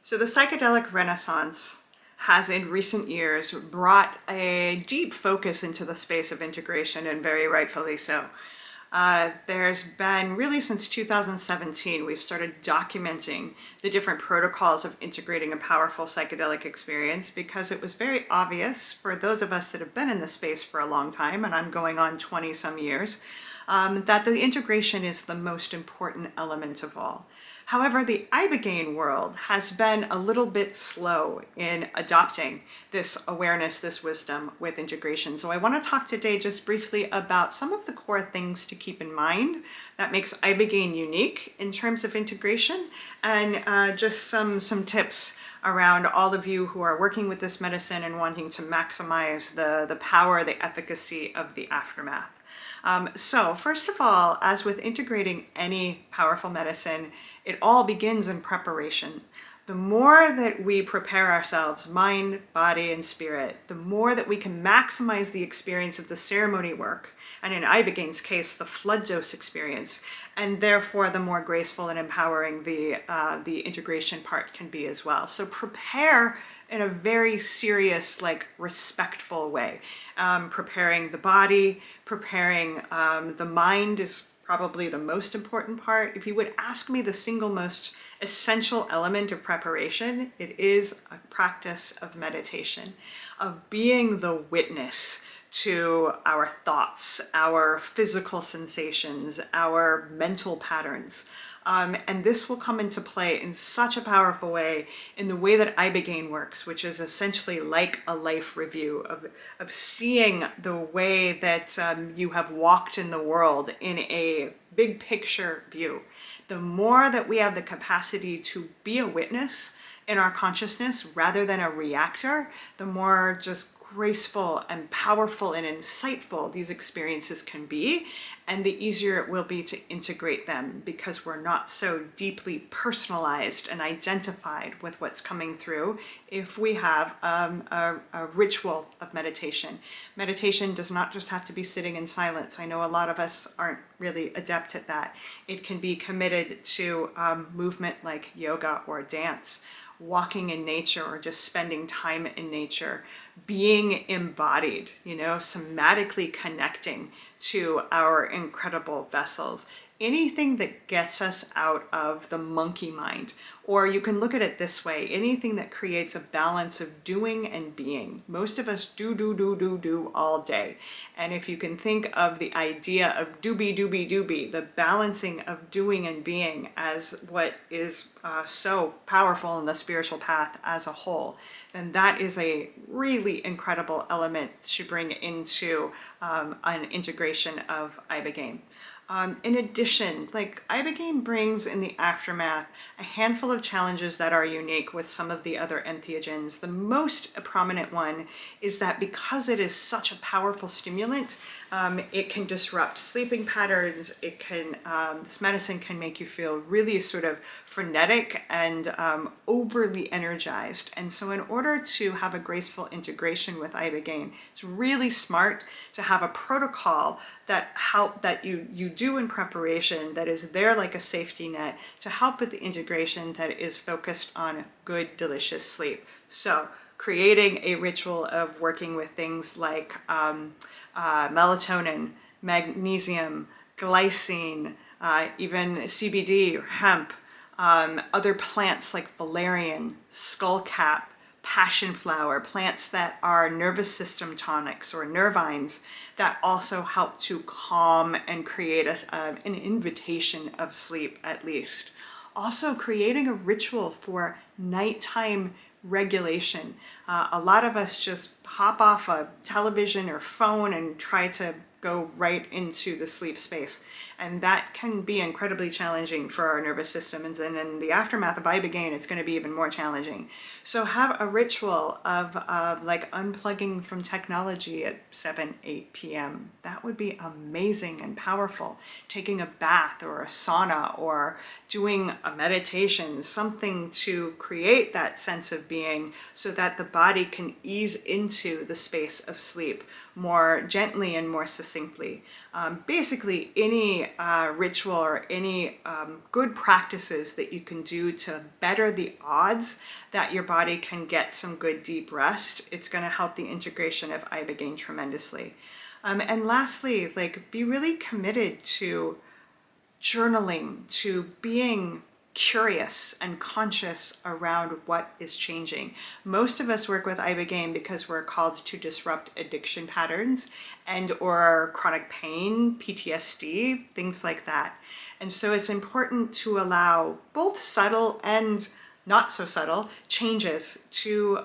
So the psychedelic renaissance has in recent years brought a deep focus into the space of integration, and very rightfully so. There's been really since 2017, we've started documenting the different protocols of integrating a powerful psychedelic experience because it was very obvious for those of us that have been in the space for a long time, and I'm going on 20 some years, that the integration is the most important element of all. However, the Ibogaine world has been a little bit slow in adopting this awareness, this wisdom with integration. So I want to talk today just briefly about some of the core things to keep in mind that makes Ibogaine unique in terms of integration, and just some tips around all of you who are working with this medicine and wanting to maximize the power, the efficacy of the aftermath. So first of all, as with integrating any powerful medicine, it all begins in preparation. The more that we prepare ourselves, mind, body, and spirit, the more that we can maximize the experience of the ceremony work, and in Ibogaine's case, the flood dose experience, and therefore the more graceful and empowering the integration part can be as well. So prepare in a very serious, respectful way. Preparing the body, preparing the mind is probably the most important part. If you would ask me the single most essential element of preparation, it is a practice of meditation, of being the witness to our thoughts, our physical sensations, our mental patterns. And this will come into play in such a powerful way in the way that Ibogaine works, which is essentially like a life review of seeing the way that you have walked in the world in a big picture view. The more that we have the capacity to be a witness in our consciousness rather than a reactor, the more just graceful and powerful and insightful these experiences can be, and the easier it will be to integrate them because we're not so deeply personalized and identified with what's coming through if we have a ritual of meditation. Meditation does not just have to be sitting in silence. I know a lot of us aren't really adept at that. It can be committed to movement like yoga or dance, walking in nature, or just spending time in nature, being embodied, somatically connecting to our incredible vessels. Anything that gets us out of the monkey mind, or you can look at it this way, anything that creates a balance of doing and being. Most of us do all day. And if you can think of the idea of doobie, the balancing of doing and being as what is so powerful in the spiritual path as a whole, then that is a really incredible element to bring into an integration of Ibogaine. In addition, Ibogaine brings in the aftermath a handful of challenges that are unique with some of the other entheogens. The most prominent one is that because it is such a powerful stimulant, it can disrupt sleeping patterns. This medicine can make you feel really sort of frenetic and overly energized. And so in order to have a graceful integration with Ibogaine, it's really smart to have a protocol that you do in preparation that is there like a safety net to help with the integration that is focused on good, delicious sleep. So creating a ritual of working with things like melatonin, magnesium, glycine, even CBD or hemp, other plants like valerian, skullcap, passion flower, plants that are nervous system tonics or nervines that also help to calm and create an invitation of sleep at least. Also creating a ritual for nighttime regulation. A lot of us just hop off a television or phone and try to go right into the sleep space. And that can be incredibly challenging for our nervous system. And then in the aftermath of Ibogaine, it's going to be even more challenging. So have a ritual of unplugging from technology at 7, 8 p.m. That would be amazing and powerful. Taking a bath or a sauna or doing a meditation, something to create that sense of being so that the body can ease into the space of sleep more gently and more succinctly. basically any ritual or any good practices that you can do to better the odds that your body can get some good deep rest. It's going to help the integration of Ibogaine tremendously. And lastly, like, be really committed to journaling, to being curious and conscious around what is changing. Most of us work with Ibogaine because we're called to disrupt addiction patterns and or chronic pain, PTSD, things like that. And so it's important to allow both subtle and not so subtle changes to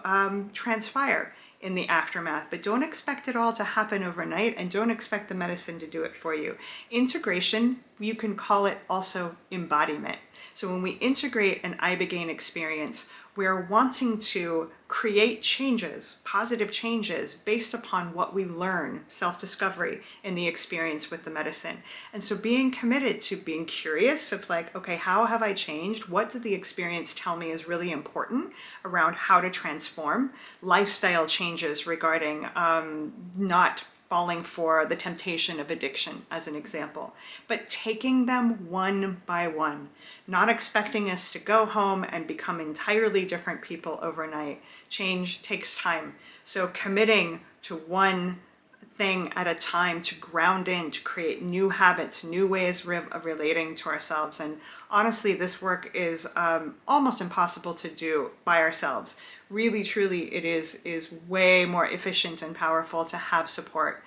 transpire in the aftermath, but don't expect it all to happen overnight, and don't expect the medicine to do it for you. Integration, you can call it also embodiment. So when we integrate an Ibogaine experience, we're wanting to create changes, positive changes, based upon what we learn, self-discovery in the experience with the medicine. And so being committed to being curious of like, okay, how have I changed? What did the experience tell me is really important around how to transform? Lifestyle changes regarding not falling for the temptation of addiction, as an example, but taking them one by one, not expecting us to go home and become entirely different people overnight. Change takes time. So committing to one thing at a time to ground in, to create new habits, new ways of relating to ourselves. And honestly, this work is almost impossible to do by ourselves. Really, truly, it is way more efficient and powerful to have support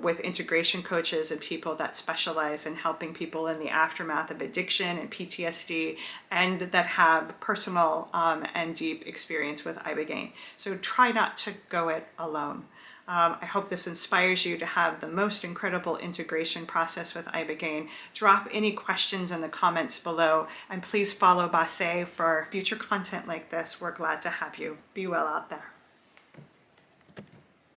with integration coaches and people that specialize in helping people in the aftermath of addiction and PTSD, and that have personal and deep experience with Ibogaine. So try not to go it alone. I hope this inspires you to have the most incredible integration process with Ibogaine. Drop any questions in the comments below, and please follow Basse for future content like this. We're glad to have you. Be well out there.